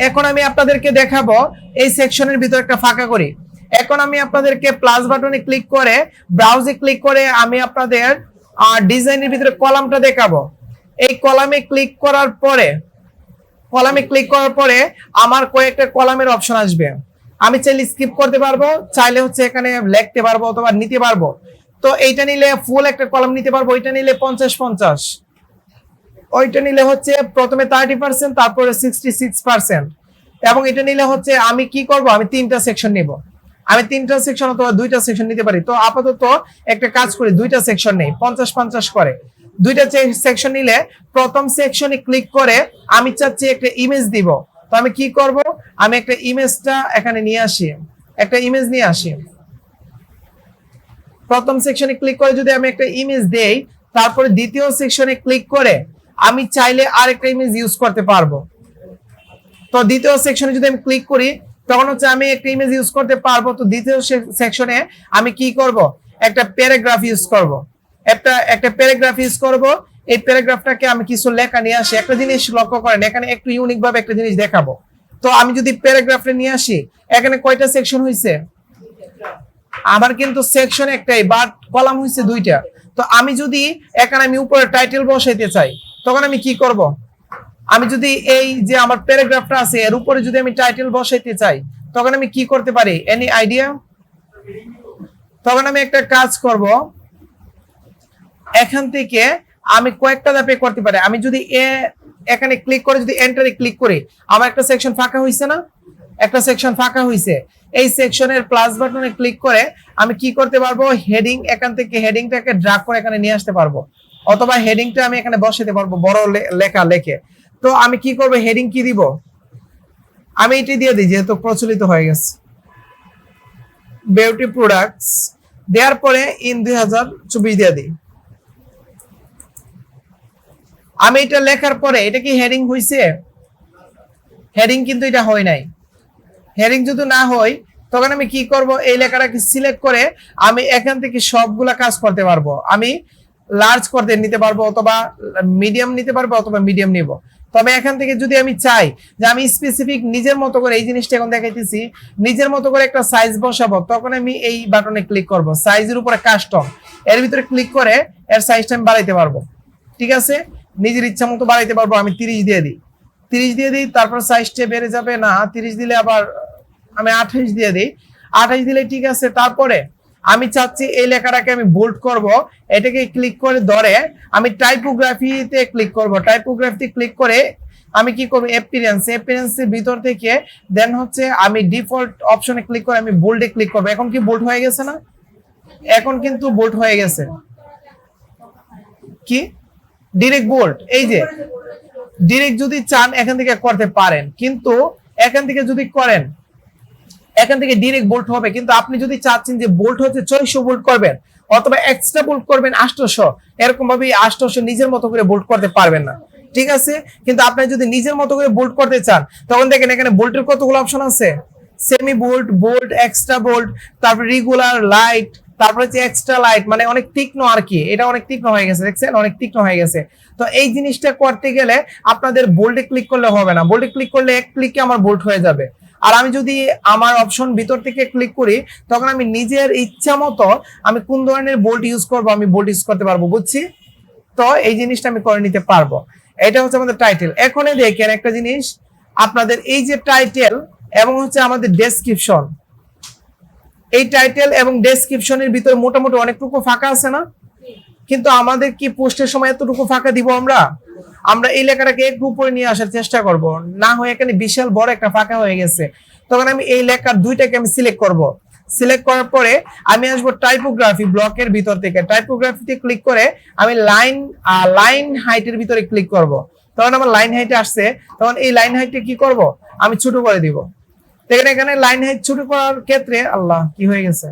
এখন আমি আপনাদেরকে দেখাবো এই সেকশনের ভিতর একটা ফাঁকা করি। এখন আমি আপনাদেরকে প্লাস বাটনে ক্লিক করে ব্রাউজে ক্লিক করে আমি আপনাদের ডিজাইনের ভিতরে কলামটা দেখাবো। এই কলামে ক্লিক করার পরে আমার কয়েকটা কলামের অপশন আসবে। আমি চাইলে স্কিপ করতে পারবো, চাইলে হচ্ছে এখানে লিখতে পারবো অথবা নিতে পারবো। তো এইটা নিলে ফুল একটা কলাম নিতে পারবো, ওইটা নিলে 50-50, ওইটা নিলে হচ্ছে প্রথমে 30%, তারপরে 66%, এবং এটা নিলে হচ্ছে আমি কি করব, আমি 3টা সেকশন নিব। আমি 3টা সেকশন অথবা 2টা সেকশন নিতে পারি। তো আপাতত একটা কাজ করি, 2টা সেকশন নেই, 50-50 করে 2টা সেকশন নিলে প্রথম সেকশনে ক্লিক করে আমি চাচ্ছি একটা ইমেজ দিব। তো আমি কি করব, আমি একটা ইমেজটা এখানে নিয়ে আসি, একটা ইমেজ নিয়ে আসি। প্রথম সেকশনে ক্লিক করে যদি আমি একটা ইমেজ দেই, তারপরে দ্বিতীয় সেকশনে ক্লিক করে আমি চাইলে আরেকটা ইমেজ ইউজ করতে পারবো। তো দ্বিতীয় সেকশনে যদি আমি ক্লিক করি তখন হচ্ছে আমি একটা ইমেজ ইউজ করতে পারবো। তো দ্বিতীয় সেকশনে আমি কি করব, একটা প্যারাগ্রাফ ইউজ করব, একটা প্যারাগ্রাফ ইউজ করব। এই প্যারাগ্রাফটাকে আমি কিছু লেখা নিয়ে আসি। একটা জিনিস লক্ষ্য করেন, এখানে একটু ইউনিক ভাবে একটা জিনিস দেখাবো। তো আমি যদি প্যারাগ্রাফে নিয়ে আসি, এখানে কয়টা সেকশন হয়েছে, আমার কিন্তু সেকশন একটাই, বাট কলাম হয়েছে 2টা। তো আমি যদি এখানে আমি উপরে টাইটেল বসাইতে চাই, তখন আমি কি করব, আমি যদি এই যে আমার প্যারাগ্রাফটা আছে এর উপরে যদি আমি টাইটেল বসাইতে চাই, তখন আমি কি করতে পারি, এনি আইডিয়া? তখন আমি একটা কাজ করব, এখান থেকে আমি কয়েকটা ধাপে করতে পারি। আমি যদি এখানে ক্লিক করে যদি এন্টারে ক্লিক করি, আমার একটা সেকশন ফাঁকা হয়েছে না, একটা সেকশন ফাঁকা হয়েছে। এই সেকশনের প্লাস বাটনে ক্লিক করে আমি কি করতে পারবো, হেডিং, এখান থেকে হেডিংটাকে ড্র্যাগ করে এখানে নিয়ে আসতে পারবো, অথবা হেডিংটা আমি এখানে বসাতে পারবো বড় লেখা লেখে। তো আমি কি করব, হেডিং কি দিব, আমি এটি দিয়ে দিই যেহেতু প্রচলিত হয়ে গেছে, বিউটি প্রোডাক্টস দেওয়ার পরে ইন 2024 দিয়ে দিই। আমি এটা লেখার পরে এটা কি হেডিং হয়েছে? হেডিং কিন্তু এটা হয় নাই। হেডিং যদি না হয় তখন আমি কি করব, এই লেখাটাকে সিলেক্ট করে আমি এখান থেকে সবগুলা কাজ করতে পারবো। আমি লার্জ করতে নিতে পারবো, অথবা মিডিয়াম নিতে পারবো, অথবা মিডিয়াম নিব। তবে এখান থেকে যদি আমি চাই যে আমি স্পেসিফিক নিজের মতো করে, এই জিনিসটা এখন দেখাইতেছি, নিজের মতো করে একটা সাইজ বসাবো, তখন আমি এই বাটনে ক্লিক করব, সাইজের উপরে কাস্টম, এর ভিতরে ক্লিক করে এর সাইজটা আমি বাড়াইতে পারবো। ঠিক আছে, নিজের ইচ্ছা মতো বাড়াইতে পারবো। আমি 30 দিয়ে দিই, 30 দিয়ে দিই, তারপর সাইজটা বেড়ে যাবে না, 30 দিলে আবার আমি 28 দিয়ে দিই, 28 দিলে ঠিক আছে। তারপরে আমি চাচ্ছি এই লেখাটাকে আমি বোল্ড করব, এটাকে ক্লিক করে ধরে আমি টাইপোগ্রাফিতে ক্লিক করব। টাইপোগ্রাফিতে ক্লিক করে আমি কি করব, অ্যাপিয়ারেন্সের ভিতর থেকে দেন হচ্ছে আমি ডিফল্ট অপশনে ক্লিক করে আমি বোল্ডে ক্লিক করব। এখন কি বোল্ড হয়ে গেছে না? এখন কিন্তু বোল্ড হয়ে গেছে। কি ডিরেক্ট বোল্ড, এই যে ডিরেক্ট যদি চান এখান থেকে করতে পারেন, কিন্তু এখান থেকে যদি করেন এখান থেকে ডিরেক্ট বোল্ট হবে। কিন্তু আপনি যদি চাচ্ছেন যে বোল্ট হচ্ছে 600 বোল্ট করবেন, অথবা এক্সট্রা বোল্ট করবেন 800, এরকম ভাবে 800 নিজের মতো করে বোল্ট করতে পারবেন না। ঠিক আছে, কিন্তু আপনি যদি নিজের মতো করে বোল্ট করতে চান, তখন দেখেন এখানে বোল্টের কতগুলো অপশন আছে, semi bolt, bolt, extra bolt, তারপর রেগুলার, লাইট, তারপর হচ্ছে এক্সট্রা লাইট, মানে অনেক তীক্ষ্ণ আর কি। এটা অনেক তীক্ষ্ণ হয়ে গেছে, দেখছেন, অনেক তীক্ষ্ণ হয়ে গেছে। তো এই জিনিসটা করতে গেলে আপনাদের বোল্টে ক্লিক করলে হবে না। বোল্টে ক্লিক করলে এক ক্লিকে আমার বোল্ট হয়ে যাবে। আর আমি যদি আমার অপশন ভিতর থেকে ক্লিক করি, তখন আমি নিজের ইচ্ছা মতো আমি কোন ধরনের বোল্ট ইউজ করবো, আমি বোল্ট ইউজ করতে পারবো। বুঝছি তো, এই জিনিসটা আমি করে নিতে পারবো। এটা হচ্ছে আমাদের টাইটেল। এখন দেখেন একটা জিনিস, আপনাদের এই যে টাইটেল এবং হচ্ছে আমাদের ডেসক্রিপশন, এই টাইটেল এবং ডেসক্রিপশনের ভিতরে মোটামুটি অনেকটুকু ফাঁকা আছে না? কিন্তু আমাদের কি পোস্টের সময় এতটুকু ফাঁকা দিব? আমরা এই লেখাটাকে একটু উপরে নিয়ে আসার চেষ্টা করব, না হয় এখানে বিশাল বড় একটা ফাঁকা হয়ে গেছে। তখন আমি এই লেখার 2টাকে আমি সিলেক্ট করব। সিলেক্ট করার পরে আমি আসবো টাইপোগ্রাফি ব্লকের ভিতর থেকে, টাইপোগ্রাফিতে ক্লিক করে আমি লাইন হাইটের ভিতরে ক্লিক করব। তখন আমার লাইন হাইটে আসছে, তখন এই লাইন হাইটে কি করব, আমি ছোট করে দিব। দেখেন এখানে লাইন হাইট ছোট করার ক্ষেত্রে, আল্লাহ কি হয়ে গেছে,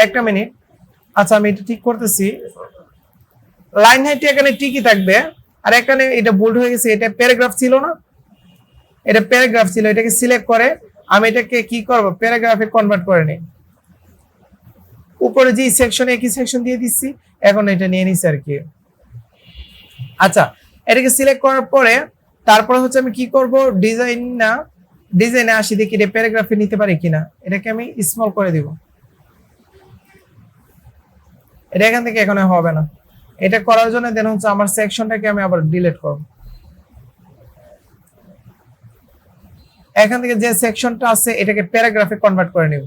একটা মিনিট, আচ্ছা আমি এটা ঠিক করতেছি। লাইন হাইট এখানে ঠিকই থাকবে, আর এখানে এটা বোল্ড হয়ে গেছে। এটা প্যারাগ্রাফ ছিল না, এটা প্যারাগ্রাফ ছিল। এটাকে সিলেক্ট করে আমি এটাকে কি করব, প্যারাগ্রাফে কনভার্ট করে নিই। উপরে যে সেকশনে একই সেকশন দিয়ে দিচ্ছি, এখন এটা নিয়ে নিছি আর কি। আচ্ছা, এটাকে সিলেক্ট করার পরে তারপরে হচ্ছে আমি কি করব, ডিজাইনে আসি, দেখি এটা প্যারাগ্রাফে নিতে পারি কিনা। এটাকে আমি স্মল করে দিব, এটা এখান থেকে এখানে হবে না। এটা করার জন্য দেন হচ্ছে আমার সেকশনটাকে আমি আবার ডিলিট করব। এখান থেকে যে সেকশনটা আছে এটাকে প্যারাগ্রাফে কনভার্ট করে নিব।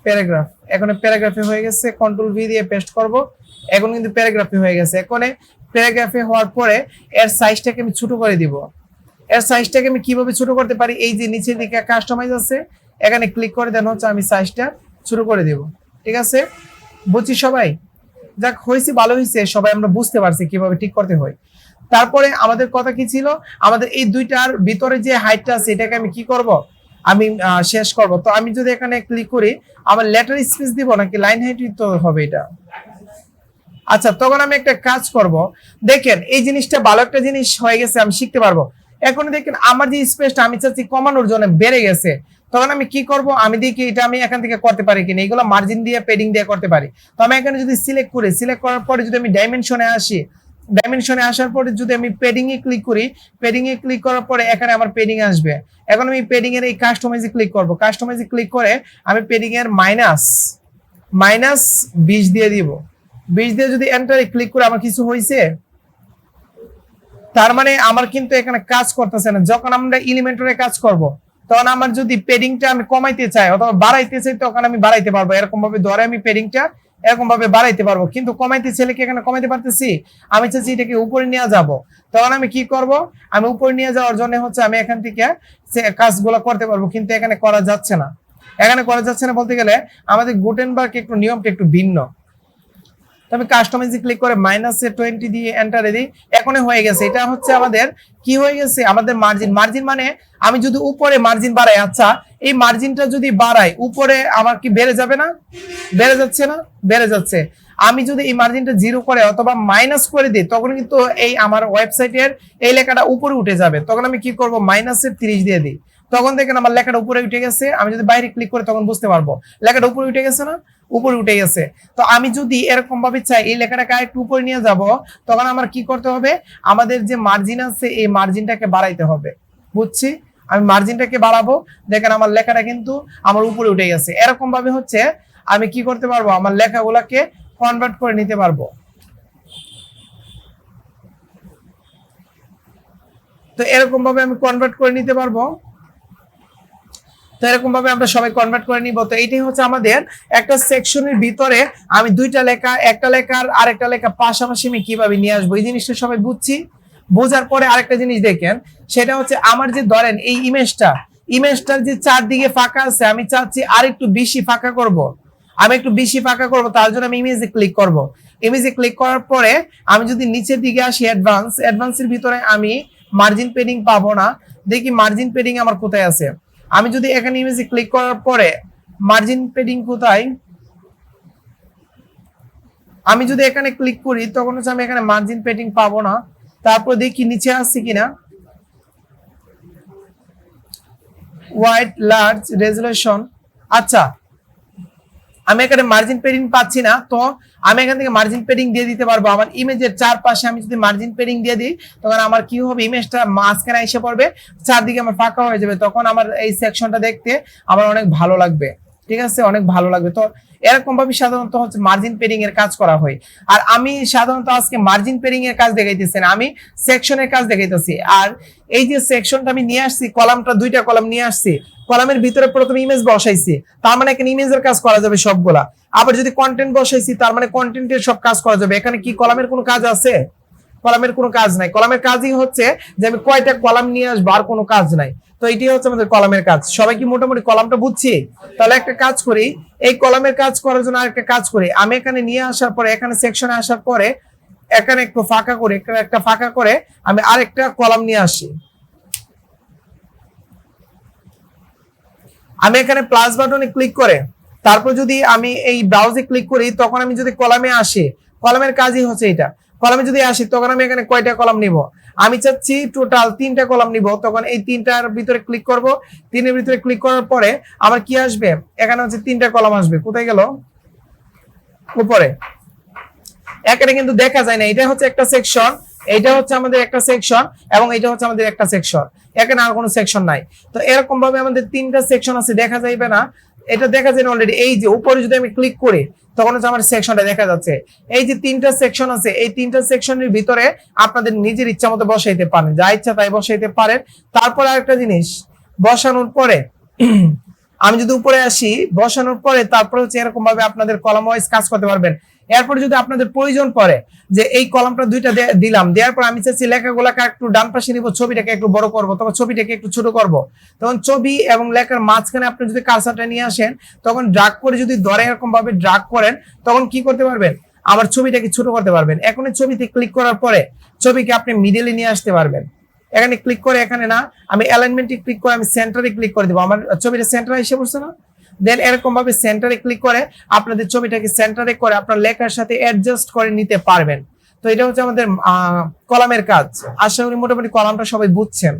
প্যারাগ্রাফ, এখন প্যারাগ্রাফে হয়ে গেছে, কন্ট্রোল ভি দিয়ে পেস্ট করব। এখন কিন্তু প্যারাগ্রাফে হয়ে গেছে। এখন প্যারাগ্রাফে হওয়ার পরে এর সাইজটাকে আমি ছোট করে দিব। এর সাইজটাকে আমি কিভাবে ছোট করতে পারি, এই যে নিচের দিকে কাস্টমাইজ আছে, এখানে ক্লিক করে দেন হচ্ছে আমি সাইজটা ছোট করে দেব। ঠিক আছে, বুঝছি সবাই? যাক, হয়েছে, ভালো হয়েছে, সবাই আমরা বুঝতে পারছি কিভাবে ঠিক করতে হয়। তারপরে আমাদের কথা কি ছিল, আমাদের এই দুইটার ভিতরে যে হাইটটা আছে এটাকে আমি কি করব, আমি শেষ করব। তো আমি যদি এখানে ক্লিক করি, আমার লেটার স্পেস দিব নাকি লাইন হাইট তো হবে এটা। আচ্ছা, তখন আমি একটা কাজ করব। দেখেন এই জিনিসটা ভালো একটা জিনিস হয়ে গেছে, আমি শিখতে পারবো। এখন দেখেন আমার যে স্পেসটা আমি চাচ্ছি কমানোর জন্য বেড়ে গেছে, তখন আমি কি করব, আমি দেখি এটা আমি এখান থেকে করতে পারি কিনা। এগুলো মার্জিন দিয়ে পেডিং দিয়ে করতে পারি। তো আমি এখানে যদি সিলেক্ট করি, সিলেক্ট করার পরে যদি আমি ডাইমেনশনে আসি, ডাইমেনশনে আসার পরে যদি আমি পেডিং এ ক্লিক করি, পেডিং এ ক্লিক করার পরে এখানে আমার পেডিং আসবে। এখন আমি পেডিং এর এই কাস্টমাইজে ক্লিক করব। কাস্টমাইজে ক্লিক করে আমি পেডিং এর -20 দিয়ে দিব। 20 দিয়ে যদি এন্টারে ক্লিক করে আমার কিছু হয়েছে, তার মানে আমার কিন্তু এখানে কাজ করতেছে না। যখন আমরা এলিমেন্টরে কাজ করব, তখন আমার যদি পেডিংটা আমি কমাইতে চাই অথবা বাড়াইতে চাই, তখন আমি বাড়াইতে পারবো। এরকম ভাবে ধরে আমি পেডিংটা এরকম ভাবে বাড়াইতে পারবো। কিন্তু কমাইতে চাইলে কি এখানে কমাইতে পারতেছি? আমি চাচ্ছি এটাকে উপরে নিয়ে যাব। তখন আমি কি করব, আমি উপরে নিয়ে যাওয়ার জন্য হচ্ছে আমি এখান থেকে কাজগুলো করতে পারবো, কিন্তু এখানে করা যাচ্ছে না। এখানে করা যাচ্ছে না বলতে গেলে আমাদের গুটেনবার্গ একটু নিয়মটা একটু ভিন্ন। তবে কাস্টমাইজে ক্লিক করে -20 দিয়ে এন্টারে দিই, এখনই হয়ে গেছে। এটা হচ্ছে আমাদের কি হয়ে গেছে, আমাদের মার্জিন মানে আমি যদি উপরে মার্জিন বাড়াই, আচ্ছা এই মার্জিনটা যদি বাড়াই উপরে আমার কি বেড়ে যাবে না? বেড়ে যাচ্ছে না? বেড়ে যাচ্ছে। আমি যদি এই মার্জিনটা 0 করে অথবা মাইনাস করে দিই, তখন কিন্তু এই আমার ওয়েবসাইটের এই লেখাটা উপরে উঠে যাবে। তখন আমি কি করব, -30 দিয়ে দিই। তখন দেখেন আমার লেখাটা উপরে উঠে গেছে। আমি যদি বাইরে ক্লিক করি তখন বুঝতে পারবো লেখাটা উপরে উঠে গেছে না? উপরে উঠে গেছে। তো আমি যদি এরকম ভাবে চাই এই লেখাটাকে আরেকটু উপরে নিয়ে যাব, তখন আমার কি করতে হবে, আমাদের যে মার্জিন আছে এই মার্জিনটাকে বাড়াইতে হবে। বুঝছি, আমি মার্জিনটাকে বাড়াবো। দেখেন আমার লেখাটা কিন্তু আমার উপরে উঠে গেছে। এরকম ভাবে হচ্ছে আমি কি করতে পারবো, আমার লেখাগুলোকে কনভার্ট করে নিতে পারবো। তো এরকম ভাবে আমি কনভার্ট করে নিতে পারবো। তো এরকম ভাবে আমরা সবাই কনভার্ট করে নিব। তো এইটাই হচ্ছে আমাদের একটা সেকশনের ভিতরে আমি দুইটা লেখা, একটা লেখার আরেকটা লেখা পাশাপাশি আমি কিভাবে নিয়ে আসবো, এই জিনিসটা সবাই বুঝছি। বোঝার পরে আরেকটা জিনিস দেখেন, সেটা হচ্ছে আমার যে ধরেন এই ইমেজটার যে চারদিকে ফাঁকা আছে, আমি চাচ্ছি আর একটু বেশি ফাঁকা করব। আমি একটু বেশি ফাঁকা করব, তার জন্য আমি ইমেজে ক্লিক করব। ইমেজে ক্লিক করার পরে আমি যদি নিচের দিকে আসি অ্যাডভান্সের ভিতরে আমি মার্জিন পেডিং পাবো না। দেখি মার্জিন পেডিং আমার কোথায় আছে। আমি যদি এখানে ইমেজে ক্লিক করার পরে মার্জিন পেডিং কোথায়, আমি যদি এখানে ক্লিক করি তখন হচ্ছে আমি এখানে মার্জিন পেডিং পাবো না। তারপর দেখি নিচে আসছে কিনা, ওয়াইড লার্জ রেজুলেশন। আচ্ছা, আমি এখানে মার্জিন পেডিং পাচ্ছি না। তো আমি এখান থেকে মার্জিন পেডিং দিয়ে দিতে পারবো। আমার ইমেজের চারপাশে আমি যদি মার্জিন পেডিং দিয়ে দিই, তখন আমার কি হবে, ইমেজটা মাঝখানে এসে পড়বে, চারদিকে আমার ফাঁকা হয়ে যাবে। তখন আমার এই সেকশনটা দেখতে আমার অনেক ভালো লাগবে। ঠিক আছে, অনেক ভালো লাগবে। তো এরকম ভাবে সাধারণত হচ্ছে মার্জিন পেডিং এর কাজ করা হয়। আর আমি সাধারণত আজকে মার্জিন পেডিং এর কাজ দেখাইতেছি না, আমি সেকশনের কাজ দেখাইতেছি। আর এই যে সেকশনটা আমি নিয়ে আসছি, কলামটা দুইটা কলাম নিয়ে আসছি, কলামের ভিতরে প্রথমে ইমেজ বসাইছি, তার মানে এখানে ইমেজের কাজ করা যাবে সবগুলা। আবার যদি কন্টেন্ট বসাইছি, তার মানে কন্টেন্টের সব কাজ করা যাবে। এখানে কি কলামের কোনো কাজ আছে? কলামের কোনো কাজ নাই। কলামের কাজই হচ্ছে যে আমি কয়টা কলাম নিয়ে আসবো, আর কোনো কাজ নাই। তো এটাই হচ্ছে আমাদের কলামের কাজ। সবাই কি মোটামুটি কলামটা বুঝছি? তাহলে একটা কাজ করি, এই কলামের কাজ করার জন্য আরেকটা কাজ করি। আমি এখানে নিয়ে আসার পরে, এখানে সেকশনে আসার পরে এখানে একটু ফাঁকা করে, একটা ফাঁকা করে আমি আরেকটা কলাম নিয়ে আসি। আমি এখানে প্লাস বাটনে ক্লিক করে তারপর যদি আমি এই ব্রাউজে ক্লিক করি, তখন আমি যদি কলামে আসি, কলামের কাজই হচ্ছে এটা। কলামে যদি আসি, তখন আমি এখানে কয়টা কলাম নিব, আমি চাচ্ছি টোটাল 3টা কলাম নিব। তখন এই 3টার ভিতরে ক্লিক করব। 3এর ভিতরে ক্লিক করার পরে আমার কি আসবে, এখানে হচ্ছে 3টা কলাম আসবে। কোথায় গেল? উপরে। এখানে কিন্তু দেখা যায় না, এটা হচ্ছে একটা সেকশন, এইটা হচ্ছে আমাদের একটা সেকশন, এবং এটা হচ্ছে আমাদের একটা সেকশন, এখানে আর কোনো সেকশন নাই। তো এরকম ভাবে আমাদের তিনটা সেকশন আছে, দেখা যাইবে না, এটা দেখা যায় না অলরেডি। এই যে উপরে যদি আমি ক্লিক করি তখন হচ্ছে আমার সেকশনটা দেখা যাচ্ছে। এই যে তিনটা সেকশন আছে, এই তিনটা সেকশনের ভিতরে আপনাদের নিজের ইচ্ছা মতো বসাইতে পারেন, যা ইচ্ছা তাই বসাইতে পারেন। তারপর আরেকটা জিনিস, বসানোর পরে আমি যদি উপরে আসি, বসানোর পরে তারপর হচ্ছে এরকম ভাবে আপনাদের কলাম ওয়াইজ কাজ করতে পারবেন। এরপর যদি আপনাদের প্রয়োজন পড়ে যে এই কলামটা দুইটা দিলাম, দেওয়ার পর আমি চাচ্ছি লেখাগুলোকে একটু ডান পাশে নিব, ছবিটাকে একটু বড় করব, তখন ছবিটাকে একটু ছোট করব, তখন ছবি এবং লেখার মাঝখানে আপনি যদি কার্সারটা নিয়ে আসেন, তখন ড্রাগ করে যদি ধরে এরকম ভাবে ড্রাগ করেন, তখন কি করতে পারবেন, আমার ছবিটাকে ছোট করতে পারবেন। এখন এই ছবিতে ক্লিক করার পরে ছবিকে আপনি মিডলে নিয়ে আসতে পারবেন। এখানে ক্লিক করে, এখানে না, আমি অ্যালাইনমেন্টে ক্লিক করে আমি সেন্টারে ক্লিক করে দিব, আমার ছবিটা সেন্টারে এসে পড়ছে না। দেন এরকম ভাবে সেন্টারে ক্লিক করে আপনাদের ছবিটাকে সেন্টারে করে আপনার লেখার সাথে অ্যাডজাস্ট করে নিতে পারবেন। তো এটা হচ্ছে আমাদের কলামের কাজ। আশা করি মোটামুটি কলামটা সবাই বুঝছেন।